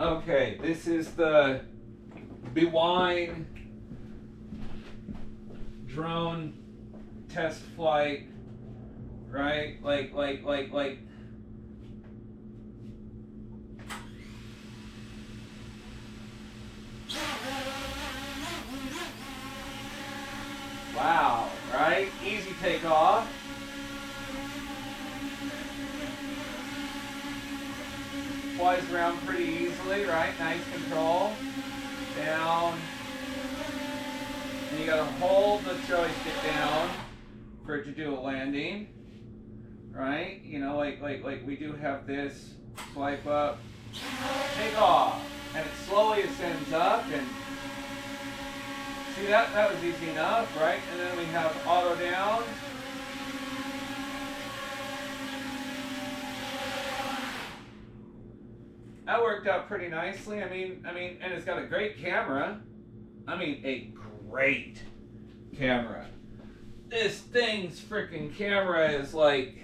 Okay, this is the Bwine drone test flight, right? Like. Wow, right? Easy takeoff. Flies around pretty easily, right? Nice control. Down. And you gotta hold the joystick down for it to do a landing. Right? You know, like we do have this. Swipe up. Take off. And it slowly ascends up and see that was easy enough, right? And then we have auto down. That worked out pretty nicely. I mean, and it's got a great camera. I mean, a great camera. This thing's freaking camera is like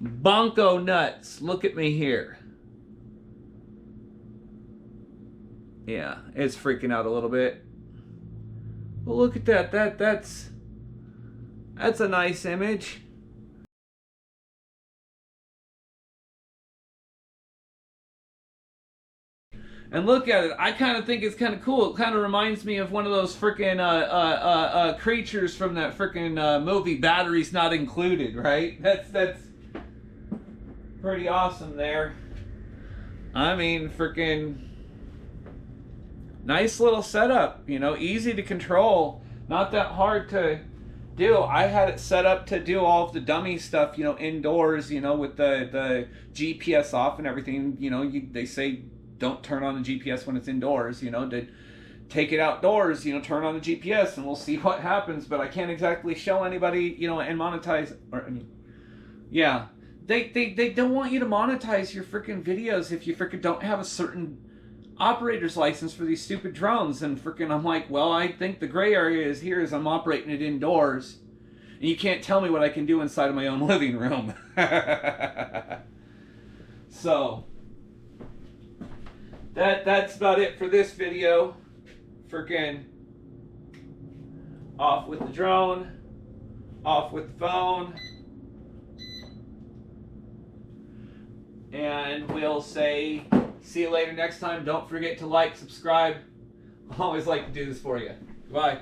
bonko nuts. Look at me here. Yeah, it's freaking out a little bit. Well, look at that. That's a nice image. And look at it. I kind of think it's kind of cool. It kind of reminds me of one of those freaking creatures from that freaking movie Batteries Not Included, right? That's pretty awesome there. I mean, freaking nice little setup, you know, easy to control, not that hard to do. I had it set up to do all of the dummy stuff, you know, indoors, you know, with the GPS off and everything. You know, they say don't turn on the GPS when it's indoors, you know, to take it outdoors, you know, turn on the GPS and we'll see what happens. But I can't exactly show anybody, you know, and monetize, or I mean, yeah, they don't want you to monetize your freaking videos if you freaking don't have a certain operator's license for these stupid drones. And freaking I'm like, well, I think the gray area is here is I'm operating it indoors and you can't tell me what I can do inside of my own living room. So that's about it for this video. Freaking off with the drone, off with the phone, and we'll say see you later next time. Don't forget to like, subscribe. I always like to do this for you. Bye.